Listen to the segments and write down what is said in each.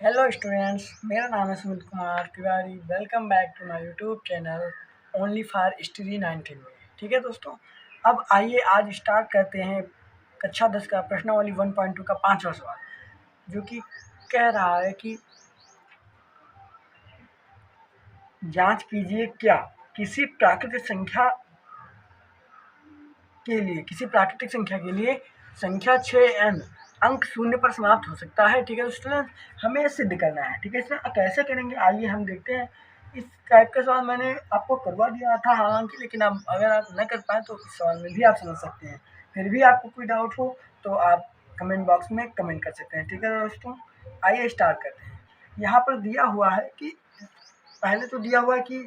Hello students, मेरा नाम है Sumit Kumar Tiwari. Welcome back to my YouTube channel only for study 19 में। ठीक है दोस्तों, अब आइए आज स्टार्ट करते हैं कक्षा 10 का प्रश्नावली 1.2 का 5वां सवाल, जो कि कह रहा है कि जांच कीजिए क्या किसी प्राकृतिक संख्या के लिए संख्या 6n अंक शून्य पर समाप्त हो सकता है। ठीक है स्टूडेंट, हमें सिद्ध करना है। ठीक है स्टूडेंट, कैसे करेंगे आइए हम देखते हैं। इस टाइप का सवाल मैंने आपको करवा दिया था हालांकि, लेकिन अब अगर आप न कर पाए तो इस सवाल में भी आप समझ सकते हैं। फिर भी आपको कोई डाउट हो तो आप कमेंट बॉक्स में कमेंट कर सकते हैं। ठीक है दोस्तों, आइए स्टार्ट करते हैं। यहाँ पर दिया हुआ है कि पहले तो दिया हुआ है कि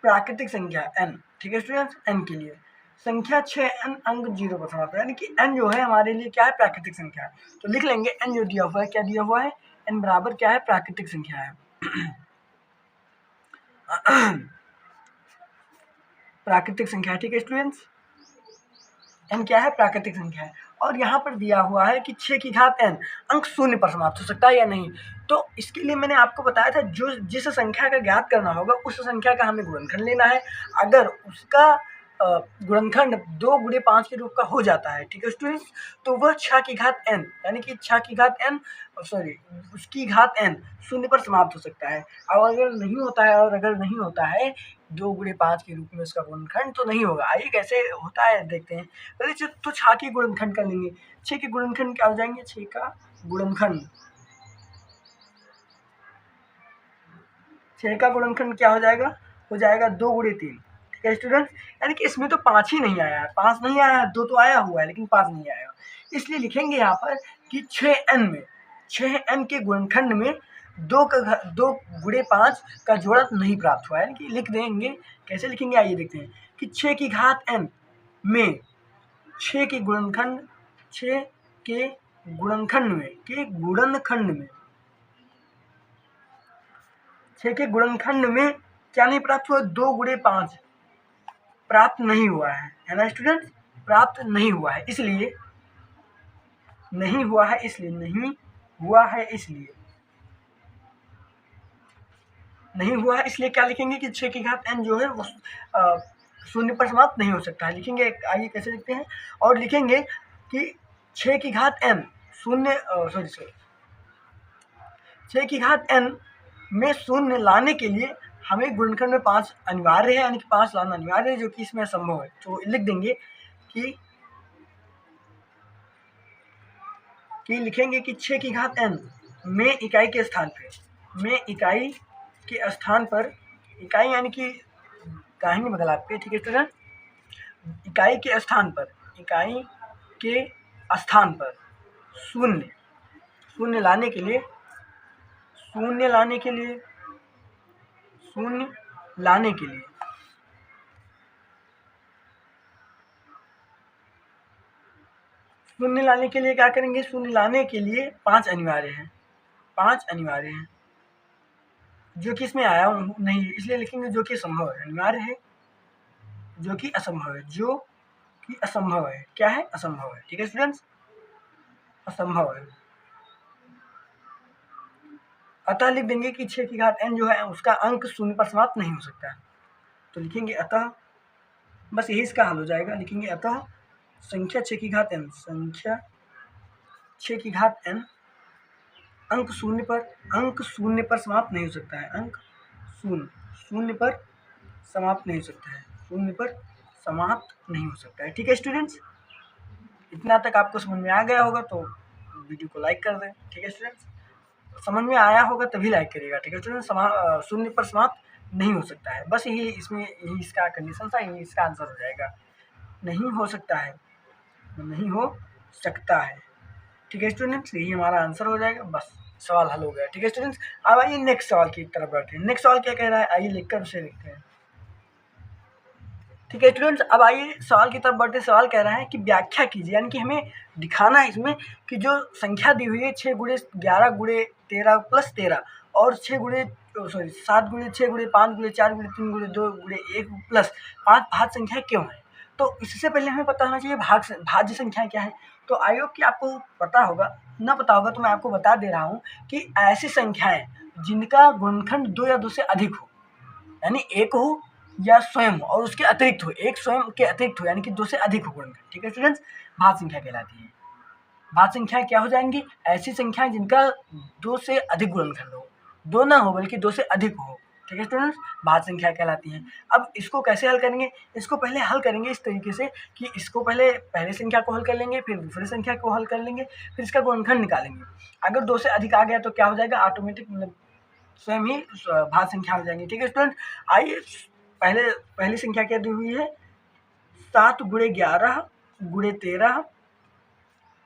प्राकृतिक संख्या n। ठीक है स्टूडेंट्स, n के लिए संख्या 6n अंक 0 पर समाप्त है, यानी कि n जो है हमारे लिए क्या है, प्राकृतिक संख्या है। तो लिख लेंगे n जो दिया हुआ है, क्या दिया हुआ है, n बराबर क्या है, प्राकृतिक संख्या है। प्राकृतिक संख्या है। ठीक है स्टूडेंट्स, n क्या है, प्राकृतिक संख्या है। और यहाँ पर दिया हुआ है कि 6 की घात n अंक शून्य पर समाप्त हो सकता है या नहीं। तो इसके लिए मैंने आपको बताया था, जो जिस संख्या का ज्ञात करना होगा उस संख्या का हमें गुणनखंड लेना है। अगर उसका गुणनखंड 2 गुणे 5 के रूप का हो जाता है, ठीक है स्टूडेंट्स, तो वह 6 की घात n यानी कि 6 की घात n उसकी घात n शून्य पर समाप्त हो सकता है। और अगर नहीं होता है 2 गुणे 5 के रूप में उसका गुणनखंड, तो नहीं होगा। आइए कैसे होता है देखते हैं। पहले तो 6 के गुणनखंड कर लेंगे। 6 के गुणनखंड क्या हो जाएंगे, 6 का गुणनखंड 6 का गुणनखंड क्या हो जाएगा 2 गुणे 3। ठीक है स्टूडेंट, यानी कि इसमें तो 5 ही नहीं आया है, 5 नहीं आया है, 2 तो आया हुआ है लेकिन 5 नहीं आया। इसलिए लिखेंगे यहाँ पर कि 6n के गुणनखंड में 2 गुणे 5 का जोड़ा नहीं प्राप्त हुआ है, यानी कि लिख देंगे। कैसे लिखेंगे आइए देखते हैं कि 6 की घात n में 6 के गुणनखंड 6 के गुणनखंड में 6 के गुणनखंड में क्या नहीं प्राप्त हुआ, 2 गुणे 5 प्राप्त नहीं हुआ है ना स्टूडेंट, प्राप्त नहीं हुआ है। इसलिए नहीं हुआ है, इसलिए नहीं हुआ है, क्या लिखेंगे कि 6 की घात n जो है वो शून्य पर समाप्त नहीं हो सकता है। लिखेंगे, आइए कैसे लिखते हैं। और लिखेंगे कि 6 की घात n 6 की घात n में शून्य लाने के लिए हमें गुणनखंड में 5 अनिवार्य है, यानी कि 5 लाना अनिवार्य है, जो कि इसमें असंभव है। तो लिख देंगे कि लिखेंगे कि 6 की घात n में इकाई के स्थान पर इकाई यानी कि कहीं नहीं बदला आपके। ठीक है स्टूडेंट, इकाई के स्थान पर शून्य लाने के लिए शून्य लाने के लिए क्या करेंगे, शून्य लाने के लिए 5 अनिवार्य है, जो कि इसमें आया नहीं, इसलिए लिखेंगे जो कि असंभव है। अनिवार्य है जो कि असंभव है, क्या है, असंभव है। ठीक है स्टूडेंट्स, असंभव है। अतः लिख देंगे कि 6 की घात n जो है उसका अंक शून्य पर समाप्त नहीं हो सकता है। तो लिखेंगे अतः, बस यही इसका हल हो जाएगा। लिखेंगे अतः संख्या 6 की घात n अंक शून्य पर समाप्त नहीं हो सकता है। अंक शून्य पर समाप्त नहीं हो सकता है। ठीक है स्टूडेंट्स, इतना तक आपको समझ में आ गया होगा तो वीडियो को लाइक कर दें। ठीक है स्टूडेंट्स, समझ में आया होगा तभी लाइक करिएगा। ठीक है स्टूडेंट्स, शून्य पर समाप्त नहीं हो सकता है, बस यही इसका कंडीशन था, यही इसका आंसर हो जाएगा। नहीं हो सकता है, नहीं हो सकता है। ठीक है स्टूडेंट्स, यही हमारा आंसर हो जाएगा, बस सवाल हल हो गया। ठीक है स्टूडेंट्स, अब आइए नेक्स्ट सवाल की तरफ बढ़ते हैं। नेक्स्ट सवाल क्या कह रहा है, आइए लिखकर उसे लिखते हैं। ठीक है स्टूडेंट्स, अब आइए सवाल की तरफ बढ़ते। सवाल कह रहा है कि व्याख्या कीजिए, यानी कि हमें दिखाना है इसमें कि जो संख्या दी हुई है 6 गुणे 11 गुणे 13 प्लस 13 और 7 गुणे 6 गुणे 5 गुणे 4 गुणे 3 गुणे 2 गुणे 1 प्लस 5 भाज्य संख्या क्यों है। तो इससे पहले हमें पता होना चाहिए भाज्य संख्या क्या है। तो आई होप कि आपको पता होगा, ना पता होगा तो मैं आपको बता दे रहा हूँ कि ऐसी संख्याएं जिनका गुणनखंड 2 या 2 से अधिक हो, यानी एक हो या स्वयं हो और उसके अतिरिक्त हो, एक स्वयं के अतिरिक्त हो यानी कि 2 से अधिक हो गुणनखंड, ठीक है स्टूडेंट्स, भाज्य संख्या कहलाती है। भाज्य संख्याएं क्या हो जाएंगी? ऐसी संख्याएं जिनका 2 से अधिक गुणनखंड हो, 2 ना हो बल्कि 2 से अधिक हो, ठीक है स्टूडेंट्स, भाज्य संख्या कहलाती हैं। अब इसको कैसे हल करेंगे? इसको पहले हल करेंगे इस तरीके से कि इसको पहले पहली संख्या को हल कर लेंगे, फिर दूसरी संख्या को हल कर लेंगे, फिर इसका गुणनखंड निकालेंगे। अगर 2 से अधिक आ गया तो क्या हो जाएगा? ऑटोमेटिक मतलब स्वयं ही भाज्य संख्या हो जाएंगी, ठीक है स्टूडेंट। आइए पहली संख्या क्या दी हुई है? 7 गुणे 11 गुणे 13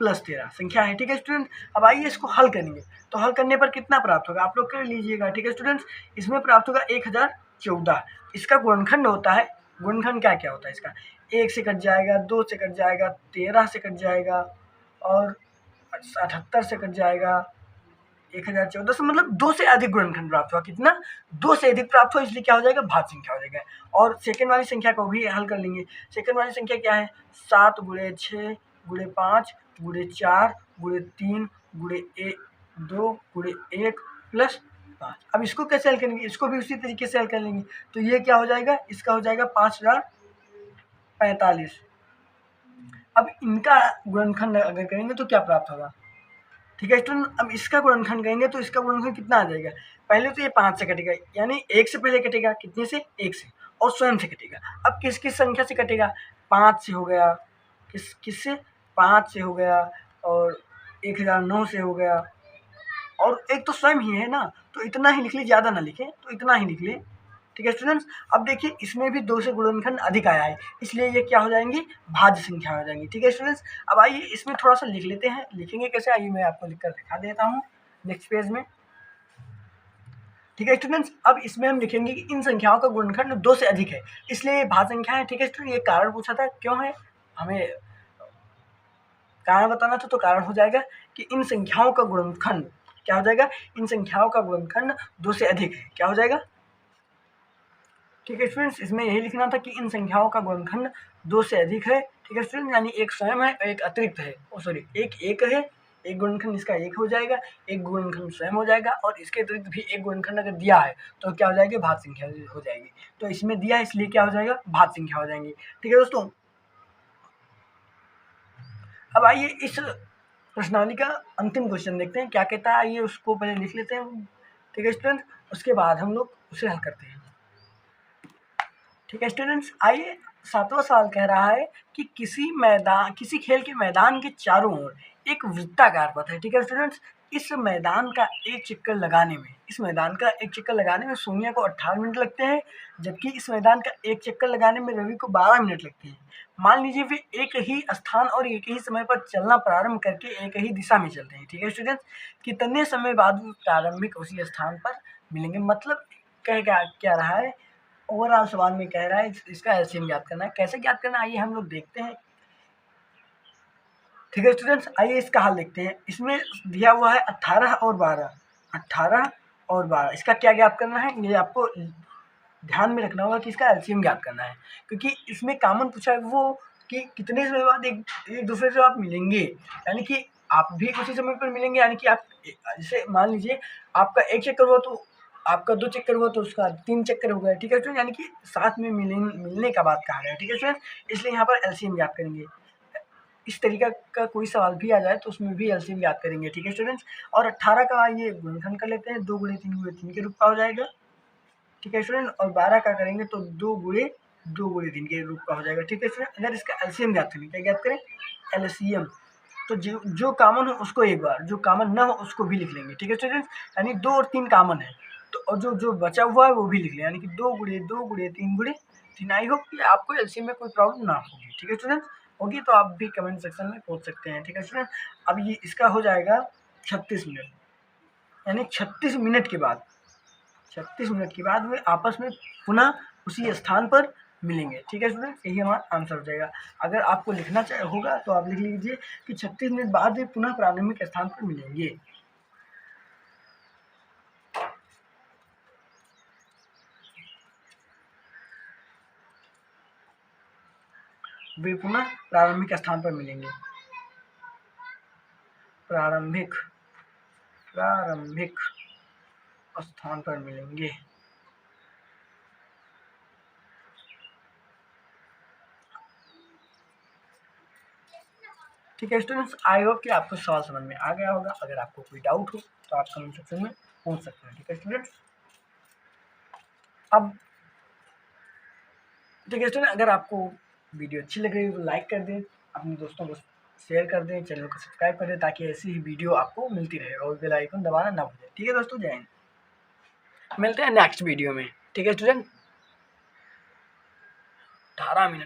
प्लस 13 संख्या है, ठीक है स्टूडेंट। अब आइए इसको हल करेंगे, तो हल करने पर कितना प्राप्त होगा आप लोग कर लीजिएगा, ठीक है स्टूडेंट्स। इसमें प्राप्त होगा 1014। इसका गुणनखंड होता है, गुणनखंड क्या क्या होता है इसका? 1 से कट जाएगा, 2 से कट जाएगा, 13 से कट जाएगा और 78 से कट जाएगा, 1014 से मतलब 2 से अधिक गुणनखंड प्राप्त हुआ। कितना? 2 से अधिक प्राप्त हुआ, इसलिए क्या हो जाएगा? भाज्य संख्या हो जाएगा। और सेकंड वाली संख्या को भी हल कर लेंगे। सेकंड वाली संख्या क्या है? 7 गुणे 6 गुणे 5 गुणे 4 गुणे 3 गुणे 2 गुणे 1 प्लस 5। अब इसको कैसे हल करेंगे? इसको भी उसी तरीके से हल कर लेंगे। तो ये क्या हो जाएगा? इसका हो जाएगा 5045। अब इनका गुणनखंड अगर करेंगे तो क्या प्राप्त होगा? ठीक है स्टूडेंट, अब इसका गुणनखंड करेंगे तो इसका गुणनखंड कितना आ जाएगा? पहले तो ये 5 से कटेगा, यानी 1 से पहले कटेगा, कितने से? 1 से, और स्वयं से कटेगा। अब किस किस संख्या से कटेगा? 5 से हो गया, किससे? 5 से हो गया, और 1009 से हो गया, और एक तो स्वयं ही है ना, तो इतना ही लिख ले, ज़्यादा ना लिखें, तो इतना ही लिख ले, ठीक है स्टूडेंट्स। अब देखिए इसमें भी 2 से गुणनखंड अधिक आया है, इसलिए ये क्या हो जाएंगी? भाज्य संख्या हो जाएंगी, ठीक है स्टूडेंट्स। अब आइए इसमें थोड़ा सा लिख लेते हैं, लिखेंगे कैसे? आइए मैं आपको लिख कर दिखा देता हूँ नेक्स्ट पेज में, ठीक है स्टूडेंट्स। अब इसमें हम लिखेंगे कि इन संख्याओं का गुणनखंड 2 से अधिक है, इसलिए ये भाज्य संख्या है, ठीक है स्टूडेंट। ये कारण पूछा था, क्यों है हमें कारण बताना था, तो कारण हो जाएगा कि इन संख्याओं का गुणनखंड क्या हो जाएगा? इन संख्याओं का गुणनखंड 2 से अधिक है, क्या हो जाएगा? ठीक है स्टूडेंट्स, इसमें यही लिखना था कि इन संख्याओं का गुणनखंड 2 से अधिक है, ठीक है स्टूडेंट, यानी एक स्वयं है और एक अतिरिक्त है, सॉरी एक है, एक गुणनखंड इसका एक हो जाएगा, एक गुणनखंड स्वयं हो जाएगा, और इसके अतिरिक्त भी एक गुणनखंड अगर दिया है तो क्या हो जाएगी? भाज्य संख्या हो जाएगी। तो इसमें दिया है इसलिए क्या हो जाएगा? भाज्य संख्या हो जाएंगी, ठीक है दोस्तों। अब आइए इस प्रश्नावली का अंतिम क्वेश्चन देखते हैं क्या कहता है, आइए उसको पहले लिख लेते हैं, ठीक है स्टूडेंट, उसके बाद हम लोग उसे हल करते हैं, ठीक है स्टूडेंट्स। आइए 7वां सवाल कह रहा है कि किसी खेल के मैदान के चारों ओर एक वृत्ताकार पथ है, ठीक है स्टूडेंट्स। इस मैदान का एक चक्कर लगाने में सोनिया को 18 मिनट लगते हैं, जबकि इस मैदान का एक चक्कर लगाने में रवि को 12 मिनट लगते हैं। मान लीजिए वे एक ही स्थान और एक ही समय पर चलना प्रारंभ करके एक ही दिशा में चलते हैं, ठीक है स्टूडेंट्स। कितने समय बाद वो प्रारंभिक उसी स्थान पर मिलेंगे? मतलब कह क्या रहा है, ओवरऑल सवाल में कह रहा है इसका एलसीएम ज्ञात करना है। कैसे ज्ञात करना है आइए हम लोग देखते हैं, ठीक है स्टूडेंट्स। आइए इसका हल देखते हैं। इसमें दिया हुआ है 18 और 12, 18 और 12, इसका क्या ज्ञात करना है? ये आपको ध्यान में रखना होगा कि इसका एलसीएम ज्ञात करना है, क्योंकि इसमें कॉमन पूछा है वो कि कितने समय बाद एक दूसरे से आप मिलेंगे, यानी कि आप भी उसी समय पर मिलेंगे, यानी कि आप जैसे मान लीजिए आपका एक चक्कर हुआ तो आपका 2 चक्कर हुआ तो उसका 3 चक्कर हो गया, ठीक है स्टूडेंट, यानी कि साथ में मिलने का बात कहा गया है, ठीक है स्टूडेंट। इसलिए यहाँ पर एलसीएम ज्ञात करेंगे। इस तरीका का कोई सवाल भी आ जाए तो उसमें भी एलसीएम ज्ञात करेंगे, ठीक है स्टूडेंट्स। और 18 का ये गुणनखंड कर लेते हैं, 2 गुणे 3 गुणे 3 के रूप का हो जाएगा, ठीक है स्टूडेंट। और 12 का करेंगे तो 2 गुणे 3 के रूप का हो जाएगा, ठीक है स्टूडेंट। अगर इसका एलसीएम ज्ञात करें, क्या ज्ञात करें? एलसीएम। तो जो कॉमन हो उसको एक बार, जो कॉमन ना हो उसको भी लिख लेंगे, ठीक है स्टूडेंट। यानी 2 और 3 कॉमन है, तो और जो बचा हुआ है वो भी लिख लें, यानी कि 2 गुणे 2 गुणे 3 गुणे 3। आई होप कि आपको एलसीएम में कोई प्रॉब्लम ना होगी, ठीक है स्टूडेंट। होगी तो आप भी कमेंट सेक्शन में पूछ सकते हैं, ठीक है स्टूडेंट। अब ये इसका हो जाएगा 36 मिनट, यानी 36 मिनट के बाद 36 मिनट के बाद वे आपस में पुनः उसी स्थान पर मिलेंगे, ठीक है स्टूडेंट। यही हमारा आंसर हो जाएगा। अगर आपको लिखना होगा तो आप लिख लीजिए कि 36 मिनट बाद वे पुनः प्रारंभिक स्थान पर मिलेंगे। वे पुनः प्रारंभिक स्थान पर मिलेंगे। प्रारंभिक स्थान पर मिलेंगे। ठीक है स्टूडेंट्स, आई होप कि आपको सवाल समझ में आ गया होगा। अगर आपको कोई डाउट हो तो आप कमेंट सेक्शन में पूछ सकते हैं। ठीक है स्टूडेंट्स, अब ठीक है स्टूडेंट, अगर आपको वीडियो अच्छी लग रही हो तो लाइक कर दें, अपने दोस्तों को शेयर कर दें, चैनल को सब्सक्राइब कर दें ताकि ऐसी ही वीडियो आपको मिलती रहे और बेल आइकन दबाना ना भूलें। ठीक है दोस्तों, जय हिंद, मिलते हैं नेक्स्ट वीडियो में। ठीक है स्टूडेंट, 18 मिनट